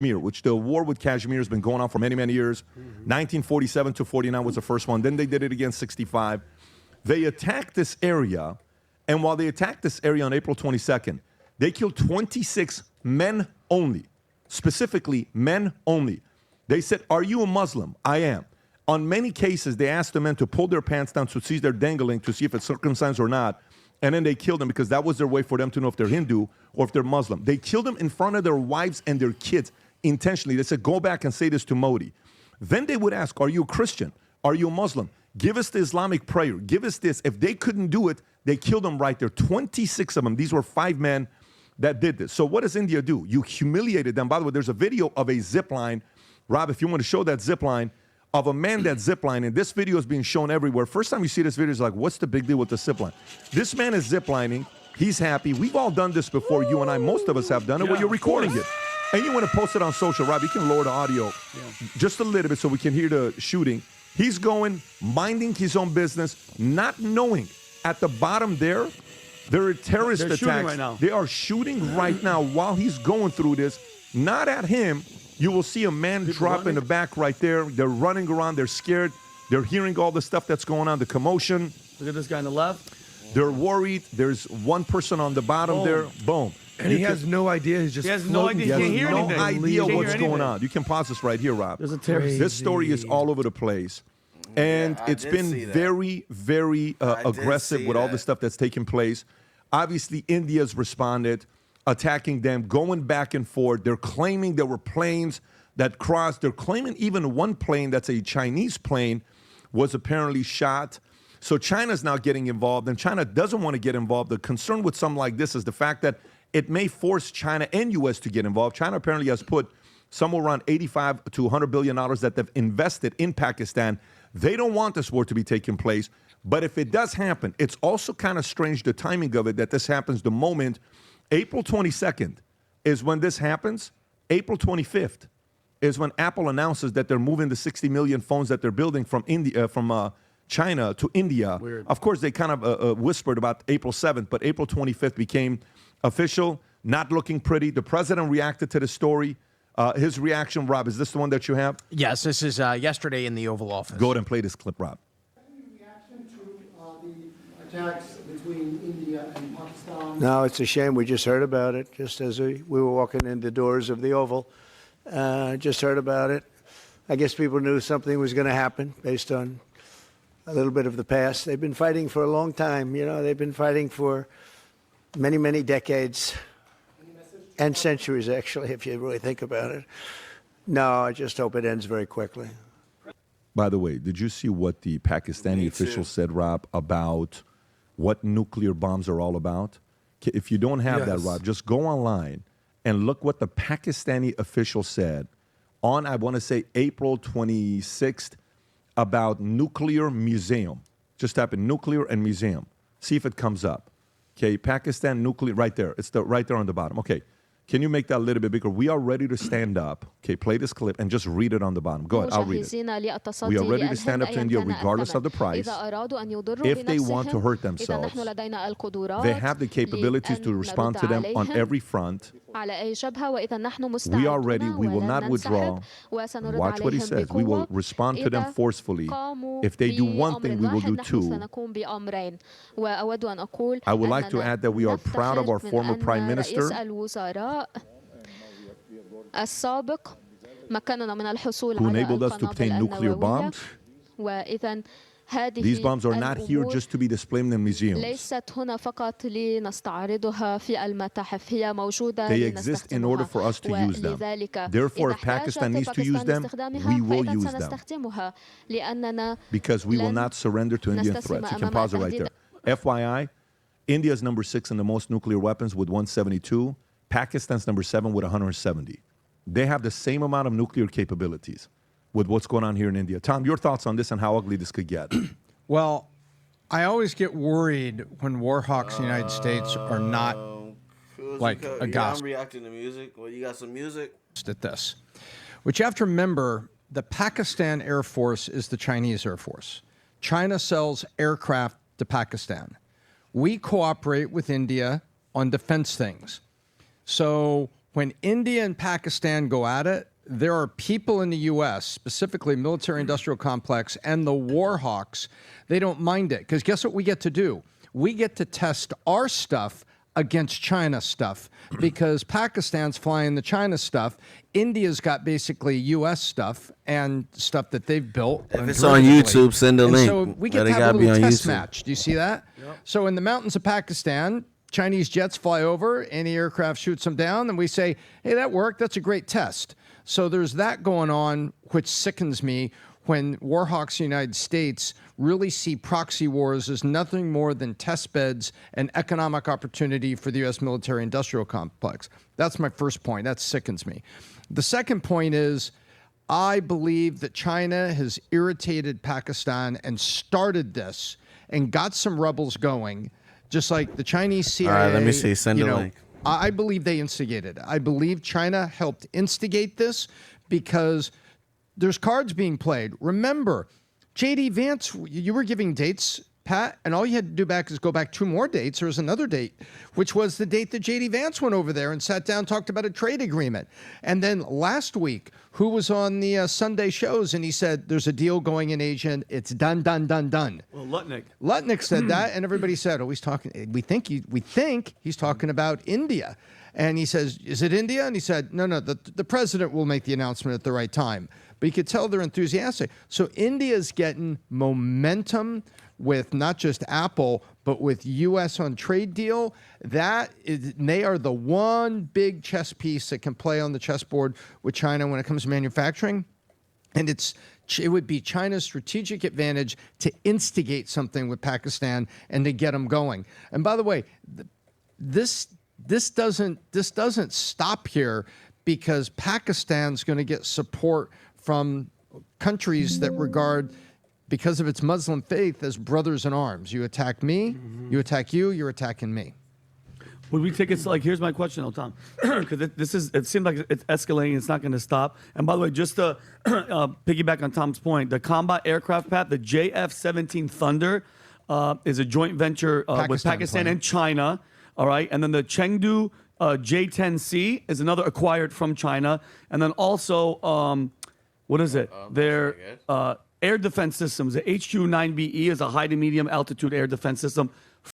Kashmir, which the war with Kashmir has been going on for many, many years. 1947 to 49 was the first one. Then they did it again 65. They attacked this area, and while they attacked this area on April 22nd, they killed 26 men only, specifically men only. They said, "Are you a Muslim?" "I am." On many cases, they asked the men to pull their pants down to see their dangling, to see if it's circumcised or not, and then they killed them because that was their way for them to know if they're Hindu or if they're Muslim. They killed them in front of their wives and their kids intentionally. They said, "Go back and say this to Modi." Then they would ask, "Are you a Christian? Are you a Muslim? Give us the Islamic prayer. Give us this." If they couldn't do it, they killed them right there. 26 of them. These were 5 men that did this. So what does India do? You humiliated them. By the way, there's a video of a zip line. Rob, if you want to show that zip line, of a man that zip line, and this video is being shown everywhere. First time you see this video, it's like, what's the big deal with the zip line? This man is zip lining. He's happy. We've all done this before. You and I, most of us have done it, where you're recording it. And you want to post it on social. Rob, you can lower the audio just a little bit so we can hear the shooting. He's going, minding his own business, not knowing at the bottom there are terrorist attacks. Right now. They are shooting right now while he's going through this. Not at him. You will see a man drop in the back right there. They're running around. They're scared. They're hearing all the stuff that's going on, the commotion. Look at this guy on the left. They're worried. There's one person on the bottom there. Boom. And he has no idea. He's just He has no idea. He He has can't hear no anything. idea Can't what's hear going anything. on. You can pause this right here, Rob. There's a terrorist. This story is all over the place. And I it's did been see that. very, very aggressive see with all the that. stuff that's taking place. Obviously, India's responded, attacking them, going back and forth. They're claiming there were planes that crossed. They're claiming even one plane that's a Chinese plane was apparently shot. So China's now getting involved, and China doesn't want to get involved. The concern with something like this is the fact that it may force China and U.S. to get involved. China apparently has put somewhere around $85 to $100 billion that they've invested in Pakistan. They don't want this war to be taking place. But if it does happen, it's also kind of strange, the timing of it, that this happens the moment. April 22nd is when this happens. April 25th is when Apple announces that they're moving the 60 million phones that they're building from India, from China to India. Weird. Of course, they kind of whispered about April 7th, but April 25th became official, not looking pretty. The president reacted to the story. His reaction, Rob, is this the one that you have? Yes, this is yesterday in the Oval Office. Go ahead and play this clip, Rob. Reaction to the attacks between India and Pakistan? No, it's a shame. We just heard about it just as we were walking in the doors of the Oval. Just heard about it. I guess people knew something was going to happen based on a little bit of the past. They've been fighting for a long time. You know, they've been fighting for many, many decades and centuries, actually, if you really think about it. No, I just hope it ends very quickly. By the way, did you see what the Pakistani official said, Rob, about what nuclear bombs are all about? If you don't have that, Rob, just go online and look what the Pakistani official said on, I want to say, April 26th about nuclear museum. Just type in nuclear and museum. See if it comes up. Okay, Pakistan nuclear, right there. It's right there on the bottom. Okay, can you make that a little bit bigger? We are ready to stand up. Okay, play this clip and just read it on the bottom. Go ahead, I'll read it. We are ready to stand up to India regardless of the price. If they want to hurt themselves, they have the capabilities to respond to them on every front. We are ready. We will not withdraw. Watch what he says. We will respond to them forcefully. If they do one thing, we will do two. I would like to add that we are proud of our former Prime Minister. Who enabled us to obtain nuclear bombs. These bombs are not here just to be displayed in the museums. They exist in order for us to use them. Therefore, if Pakistan needs to use them, we will use them. Because we will not surrender to Indian threats. You can pause it right there. FYI, India is number 6 in the most nuclear weapons with 172. Pakistan's number 7 with 170. They have the same amount of nuclear capabilities with what's going on here in India. Tom, your thoughts on this and how ugly this could get? Well, I always get worried when war hawks in the United States are not like a gossip. I'm reacting to music. Well, you got some music? At this. But you have to remember, the Pakistan Air Force is the Chinese Air Force. China sells aircraft to Pakistan. We cooperate with India on defense things. So when India and Pakistan go at it, there are people in the U.S., specifically military-industrial complex and the war hawks, they don't mind it. Because guess what we get to do? We get to test our stuff against China stuff because Pakistan's flying the China stuff. India's got basically U.S. stuff and stuff that they've built. If it's on YouTube, send a And link. so we get But it to have gotta a be little on test YouTube. match. Do you see that? So in the mountains of Pakistan, Chinese jets fly over, any aircraft shoots them down, and we say, hey, that worked. That's a great test. So there's that going on, which sickens me when warhawks in the United States really see proxy wars as nothing more than test beds and economic opportunity for the U.S. military-industrial complex. That's my first point. That sickens me. The second point is I believe that China has irritated Pakistan and started this and got some rebels going, just like the Chinese CIA. All right, let me see. Send you a know, link. I believe they instigated it. I believe China helped instigate this because there's cards being played. Remember, J.D. Vance, you were giving dates, Pat, and all you had to do back is go back 2 more dates. There was another date, which was the date that J.D. Vance went over there and sat down, talked about a trade agreement. And then last week, who was on the Sunday shows, and he said, there's a deal going in Asia, and it's done, done, done, done. Well, Lutnick. Lutnick said that, and everybody said, "Oh, he's talking. We think he's talking about India." And he says, "Is it India?" And he said, "No, no. The president will make the announcement at the right time." But you could tell they're enthusiastic. So India's getting momentum with not just Apple, but with U.S. on trade deal. They are the one big chess piece that can play on the chessboard with China when it comes to manufacturing. And it would be China's strategic advantage to instigate something with Pakistan and to get them going. And by the way, this doesn't stop here because Pakistan's going to get support from countries that regard, because of its Muslim faith, as brothers in arms. You attack me, you attack you, you're attacking me. Would we take it to, like, here's my question, though, Tom, because it seems like it's escalating, it's not going to stop. And by the way, just to piggyback on Tom's point, the combat aircraft, Pat, the JF-17 Thunder is a joint venture with Pakistan plane. and China, all right? And then the Chengdu J-10C is another acquired from China. And then also, what is it? Their air defense systems. The HQ-9BE is a high to medium altitude air defense system.